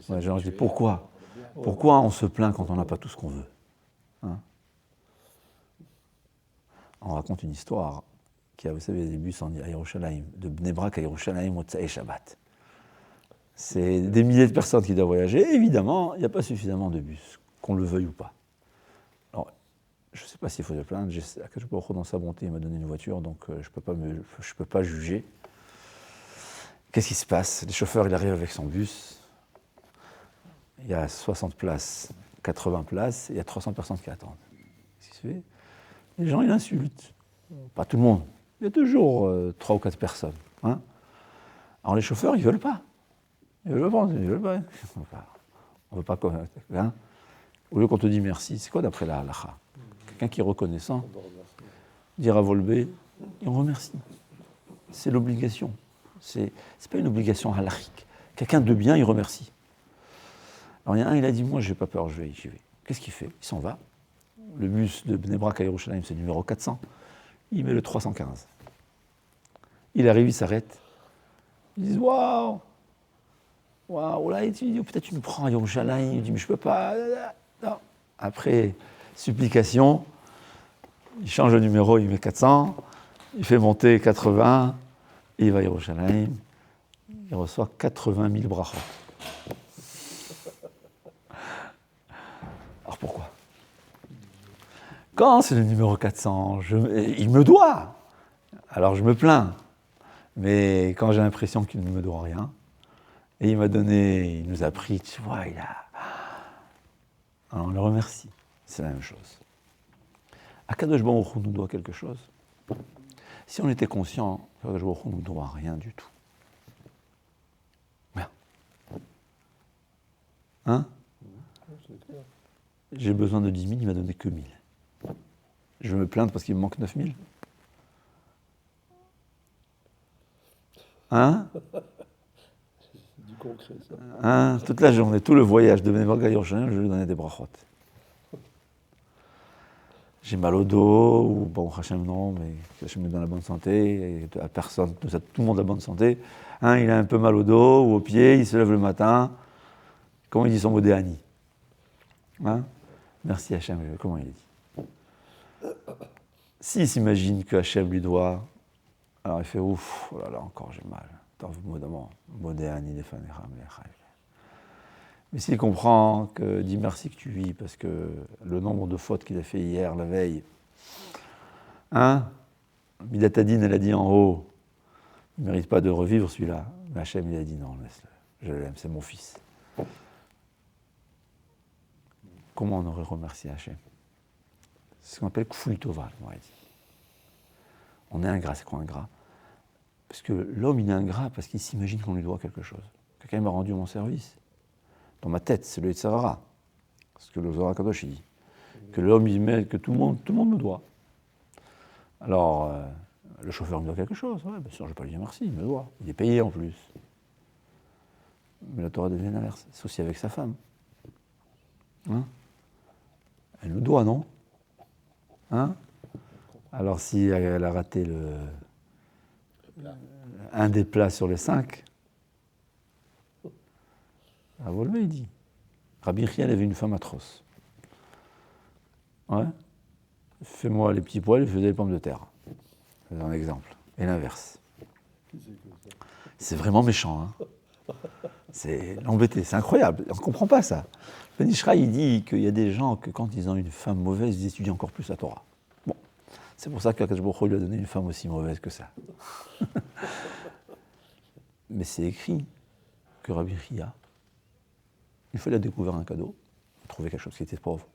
Ouais, genre, je dis pourquoi? Pourquoi on se plaint quand on n'a pas tout ce qu'on veut? Hein? On raconte une histoire qui a, vous savez, des bus à Yerushalayim, de Bnei Brak à Yerushalayim, Motzei Shabbat. C'est des milliers de personnes qui doivent voyager. Et évidemment, il n'y a pas suffisamment de bus, qu'on le veuille ou pas. Alors, je ne sais pas s'il faut se plaindre. Akadosh Baruch Hu, dans sa bonté, il m'a donné une voiture, donc je ne peux pas juger. Qu'est-ce qui se passe? Les chauffeurs, il arrive avec son bus. Il y a 60 places, 80 places, et il y a 300 personnes qui attendent. Qu'est-ce qui se fait? Les gens, ils insultent. Pas tout le monde. Il y a toujours 3 ou 4 personnes. Hein? Alors les chauffeurs, ils ne veulent pas. Ils ne veulent pas. On ne veut pas. Hein? Au lieu qu'on te dise merci, c'est quoi d'après la halakha? Quelqu'un qui est reconnaissant, dire à Volbé, et on remercie. C'est l'obligation. C'est pas une obligation halachique. Quelqu'un de bien, il remercie. Alors il y a un, il a dit, moi je n'ai pas peur, j'y vais. Qu'est-ce qu'il fait? Il s'en va. Le bus de Bnei Brak à Yerushalayim, c'est le numéro 400. Il met le 315. Il arrive, il s'arrête. Ils disent, waouh, là, peut-être tu me prends à Yerushalayim. Il dit, mais je ne peux pas. Non. Après supplication, il change le numéro, il met 400, il fait monter 80, et il va à Yerushalayim. Il reçoit 80 000 brachot. Alors pourquoi? Quand c'est le numéro 400, il me doit. Alors je me plains. Mais quand j'ai l'impression qu'il ne me doit rien, et il nous a pris, tu vois, alors on le remercie. C'est la même chose. Akadosh Baruch Hu nous doit quelque chose. Si on était conscient, Akadosh Baruch Hu ne nous doit rien du tout. Rien. Hein? J'ai besoin de 10 000, il m'a donné que 1 000. Je vais me plaindre parce qu'il me manque 9 000. Hein? Du concret, ça. Hein? Toute la journée, tout le voyage de Bnei Brak à Yerushalayim, je lui donnais des brachot. J'ai mal au dos, ou bon, Hachem non, mais Hachem me donne la bonne santé, et à personne, tout le monde a la bonne santé. Hein, il a un peu mal au dos ou au pied, il se lève le matin. Comment il dit son mot Déhani? Hein? Merci Hachem, comment il dit? S'il s'imagine que Hachem lui doit, alors il fait ouf, oh là là, encore j'ai mal. Mais s'il comprend que dis merci que tu vis, parce que le nombre de fautes qu'il a fait hier, la veille, hein? Midatadine, elle a dit en haut, il ne mérite pas de revivre celui-là. Mais Hachem, il a dit non, laisse-le, je l'aime, c'est mon fils. Comment on aurait remercié Hachem? C'est ce qu'on appelle Kful Tova, on aurait dit. On est ingrat, c'est quoi ingrat? Parce que l'homme, il est ingrat parce qu'il s'imagine qu'on lui doit quelque chose. Quelqu'un m'a rendu mon service. Dans ma tête, c'est le Yetzer Hara. C'est ce que le Zohar HaKadosh dit. Que l'homme, il met, que tout le monde me doit. Alors, le chauffeur me doit quelque chose. Ouais, bien sûr, je ne vais pas lui dire merci, il me doit. Il est payé en plus. Mais la Torah devient l'inverse. C'est aussi avec sa femme. Hein? Elle nous doit, non? Hein? Alors, si elle a raté un des plats sur les 5, à Volvé, il dit. Rabbi Chia avait une femme atroce. Ouais. Fais-moi les petits pois, il faisait les pommes de terre. C'est un exemple. Et l'inverse. C'est vraiment méchant. Hein. C'est l'embêter, c'est incroyable. On ne comprend pas ça. Ben Ishraï, il dit qu'il y a des gens que quand ils ont une femme mauvaise, ils étudient encore plus la Torah. Bon, c'est pour ça qu'Akadosh Baruch Hu lui a donné une femme aussi mauvaise que ça. Mais c'est écrit que Rabbi Chia, une fois il a découvert un cadeau, il a trouvé quelque chose qui était pauvre.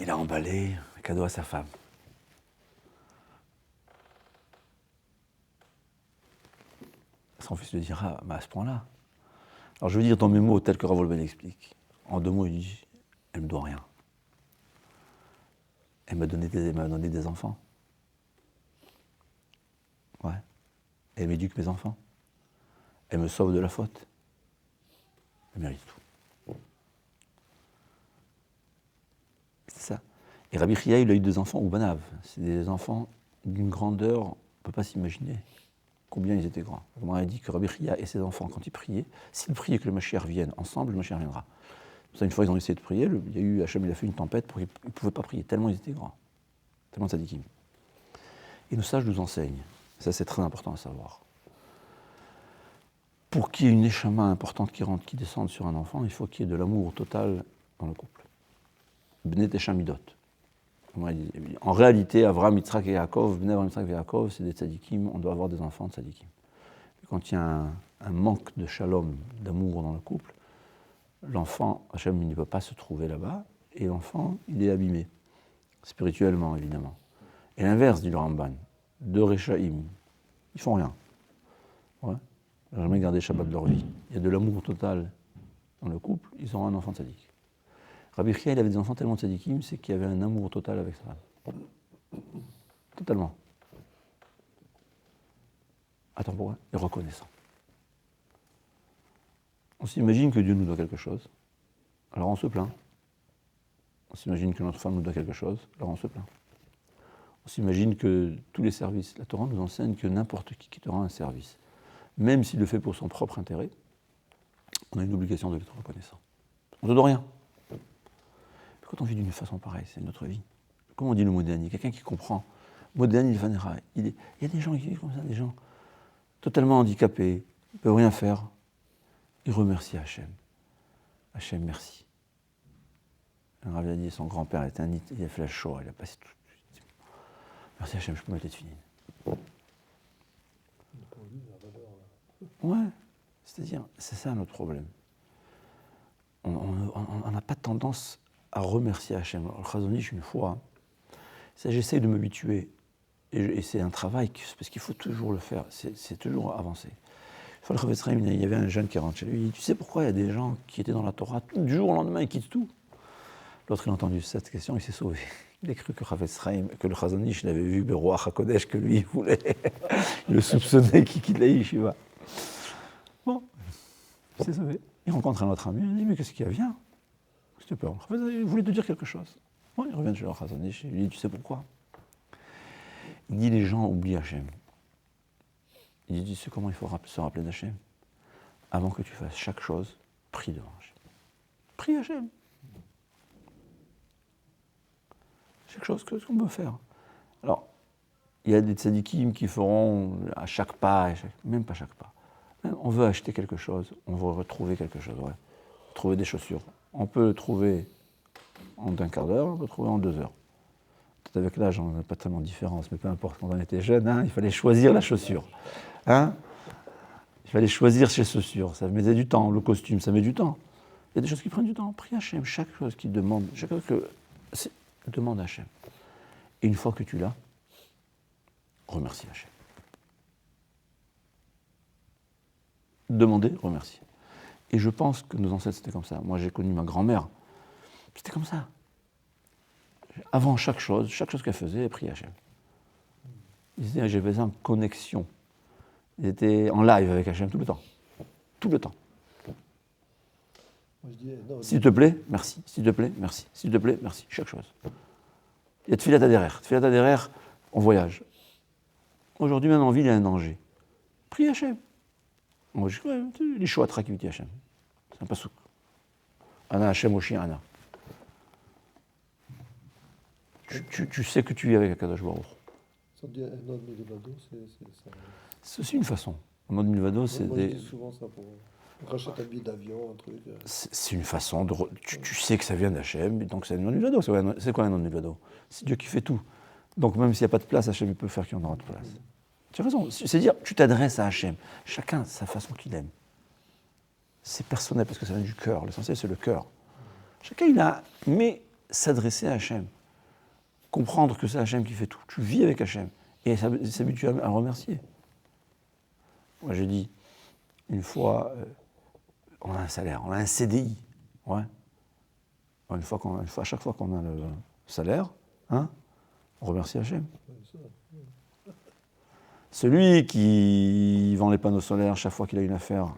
Il a emballé un cadeau à sa femme. Son fils lui dira, à ce point-là. Alors je veux dire dans mes mots, tel que Rav Wolbe l'explique. En 2 mots, il dit, elle ne me doit rien. Elle m'a donné des enfants. Ouais. Elle m'éduque mes enfants. Elle me sauve de la faute. Elle mérite tout. C'est ça. Et Rabbi Chia, il a eu 2 enfants, ou Banav. C'est des enfants d'une grandeur, on ne peut pas s'imaginer. combien ils étaient grands. On a dit que Rabbi Chia et ses enfants, quand ils priaient, s'ils priaient que le Mashiach vienne ensemble, le Mashiach viendra. Ça, une fois, ils ont essayé de prier, Hachem il a fait une tempête pour qu'ils ne pouvaient pas prier, tellement ils étaient grands, tellement tzadikim. Et nos sages nous enseignent, ça c'est très important à savoir. Pour qu'il y ait une échama importante qui rentre, qui descende sur un enfant, il faut qu'il y ait de l'amour total dans le couple. Bnet Eshamidot. En réalité, Avraham, Yitzhak et Yaakov, Bnei Avraham, Yitzhak et Yaakov, c'est des tzadikim, on doit avoir des enfants de tzadikim. Quand il y a un manque de shalom, d'amour dans le couple, l'enfant, Hachem, il ne peut pas se trouver là-bas, et l'enfant, il est abîmé, spirituellement, évidemment. Et l'inverse, dit le Ramban, deux Rechaïm, ils font rien. Ouais. Ils n'ont jamais gardé Shabbat de leur vie. Il y a de l'amour total dans le couple, ils auront un enfant tzadik. Rabbi Chia, il avait des enfants tellement tzadikim, c'est qu'il y avait un amour total avec sa femme. Totalement. Attends, pourquoi ? Et reconnaissant. On s'imagine que Dieu nous doit quelque chose, alors on se plaint. On s'imagine que notre femme nous doit quelque chose, alors on se plaint. On s'imagine que tous les services, la Torah nous enseigne que n'importe qui te rend un service, même s'il le fait pour son propre intérêt, on a une obligation de être reconnaissant. On ne te doit rien. Quand on vit d'une façon pareille, c'est notre vie. Comme on dit le mot dernier, quelqu'un qui comprend. Moderne, il y a des gens qui vivent comme ça, des gens totalement handicapés, ils ne peuvent rien faire. Ils remercient Hachem. Hachem, merci. Un Rav a dit, son grand-père était il a fait la Shoah, il a passé tout. Merci Hachem, je peux mettre les tefilines. Ouais, c'est-à-dire, c'est ça notre problème. On n'a pas tendance à remercier Hachem. Le Chazon Ish, une fois, j'essaie de m'habituer, et c'est un travail, parce qu'il faut toujours le faire, c'est toujours avancer. Une fois, le Chavetz Chaim, il y avait un jeune qui rentre chez lui, il dit, tu sais pourquoi il y a des gens qui étaient dans la Torah, du jour au lendemain, ils quittent tout. L'autre, il a entendu cette question, il s'est sauvé. Il a cru que Chavetz Chaim, que le Chazon Ish, il avait vu le roi HaKodesh, que lui, il voulait. Il le soupçonnait qu'il quitte la yeshiva. Bon, il s'est sauvé. Il rencontre un autre ami, il dit, mais qu'est-ce qu'il y a, viens. C'était peur. Il voulait te dire quelque chose. Bon, il revient chez le Chazon Ish, il lui dit, tu sais pourquoi? Il dit, les gens oublient Hachem. Il dit, tu sais comment il faut se rappeler d'Hachem? Avant que tu fasses chaque chose, prie devant Hachem. Prie Hachem. Chaque chose, qu'est-ce qu'on peut faire? Alors, il y a des tzadikim qui feront à chaque pas, même pas chaque pas. On veut acheter quelque chose, on veut retrouver quelque chose, ouais. Trouver des chaussures. On peut le trouver en un quart d'heure, on peut le trouver en 2 heures. Peut-être avec l'âge, on n'a pas tellement de différence, mais peu importe, quand on était jeune, hein, il fallait choisir la chaussure. Hein? Il fallait choisir ses chaussures, ça mettait du temps, le costume, ça met du temps. Il y a des choses qui prennent du temps. Prie Hachem, chaque chose qui demande, chaque chose que demande Hachem. Et une fois que tu l'as, remercie Hachem. Demander, remercier. Et je pense que nos ancêtres, c'était comme ça. Moi, j'ai connu ma grand-mère, c'était comme ça. Avant chaque chose qu'elle faisait, elle priait Hachem. J'ai besoin de connexion. Ils étaient en live avec Hachem tout le temps. Tout le temps. S'il te plaît, merci. S'il te plaît, merci. S'il te plaît, merci. Chaque chose. Il y a Tfilat Aderer. Tfilat Aderer, on voyage. Aujourd'hui, même en ville, il y a un danger. Prie Hachem. Moi, je dis, les choix Trakiviti Hachem. C'est un pasouk. Ana Hachem Oshi Ana. Tu sais que tu es avec Akadosh Baruch. Ça dit un autre Milvado, c'est ça. C'est aussi une façon. Un autre Milvado, c'est moi, des. Je dis souvent ça pour racheter un billet d'avion, un truc. C'est une façon de. Tu sais que ça vient d'Hachem, donc c'est un non Milvado. C'est quoi un non Milvado? C'est Dieu qui fait tout. Donc même s'il n'y a pas de place, Hachem il peut faire qu'il y en aura de place. Tu as raison. C'est dire, tu t'adresses à Hachem. Chacun sa façon qu'il aime. C'est personnel parce que ça vient du cœur. L'essentiel, c'est le cœur. Chacun, il a. Mais s'adresser à Hachem. Comprendre que c'est Hachem qui fait tout. Tu vis avec Hachem. Et s'habituer à remercier. Moi, j'ai dit, une fois, on a un salaire, on a un CDI. Ouais. À chaque fois qu'on a le salaire, hein, on remercie Hachem. Celui qui vend les panneaux solaires chaque fois qu'il a une affaire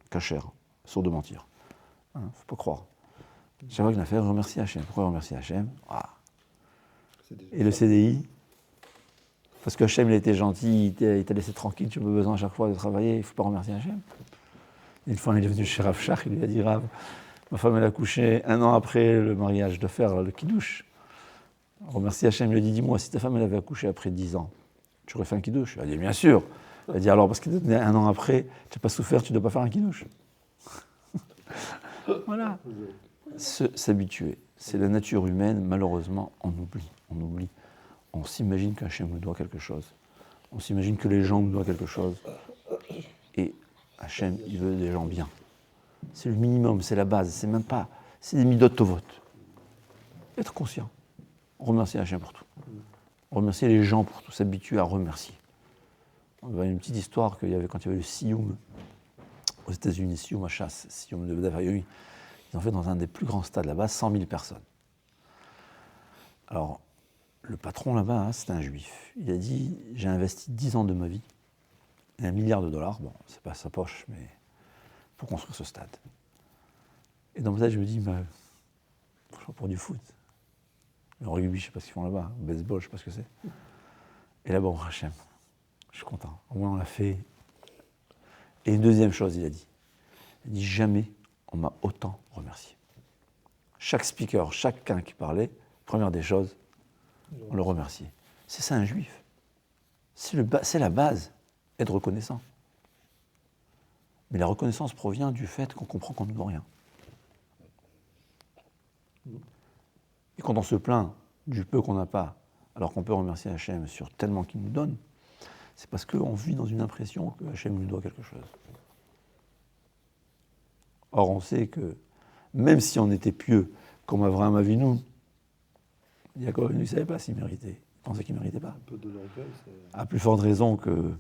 cachère, sourd de mentir. Hein, faut pas croire. Chaque fois qu'il a une affaire, remercie Hachem. Pourquoi remercier Hachem? Ah. Et le CDI, parce que Hachem, il a été gentil, il t'a laissé tranquille, tu n'as pas besoin à chaque fois de travailler, il ne faut pas remercier Hachem. Une fois, il est venu chez Rav Shach, il lui a dit, Rav, ma femme, elle a couché 1 an après le mariage, je dois faire le kidouche. Remercie Hachem, il lui a dit, dis-moi, si ta femme, elle avait accouché après 10 ans, tu aurais fait un kidouche? Il a dit, bien sûr. Il a dit, alors, parce qu'il t'a donné 1 an après, tu n'as pas souffert, tu ne dois pas faire un kidouche. Voilà. S'habituer. C'est la nature humaine, malheureusement, on oublie. On s'imagine qu'Hachem nous doit quelque chose. On s'imagine que les gens nous doivent quelque chose. Et Hachem, il veut des gens bien. C'est le minimum, c'est la base, c'est même pas... C'est des midot tovot. Être conscient. Remercier Hachem pour tout. Remercier les gens pour tout, s'habituer à remercier. On va une petite histoire qu'il y avait quand il y avait le Sioum aux États-Unis, Sioum à chasse, Sioum de Davayoui. Ils ont fait dans un des plus grands stades là-bas, 100 000 personnes. Alors, le patron là-bas, c'est un juif. Il a dit, j'ai investi 10 ans de ma vie, et $1 milliard, bon, c'est pas sa poche, mais pour construire ce stade. Et dans ma tête, je me dis, franchement, pour du foot. Le rugby, je ne sais pas ce qu'ils font là-bas. Le baseball, je ne sais pas ce que c'est. Et là-bas, on Hachem. Je suis content. Au moins, on l'a fait. Et une deuxième chose, il a dit, jamais on m'a autant remercié. Chaque speaker, chacun qui parlait, première des choses, on le remerciait. C'est ça un juif. C'est la base, être reconnaissant. Mais la reconnaissance provient du fait qu'on comprend qu'on ne doit rien. Et quand on se plaint du peu qu'on n'a pas, alors qu'on peut remercier Hachem sur tellement qu'il nous donne, c'est parce qu'on vit dans une impression que Hachem nous doit quelque chose. Or, on sait que même si on était pieux, comme Abraham Avinu, Jacob ne savait pas s'il méritait. Il pensait qu'il ne méritait pas. Un peu de l'orgueil, c'est... À plus forte raison que...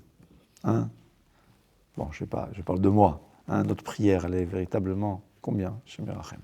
Bon, je sais pas, je parle de moi. Notre prière, elle est véritablement combien? Shem Yerachem.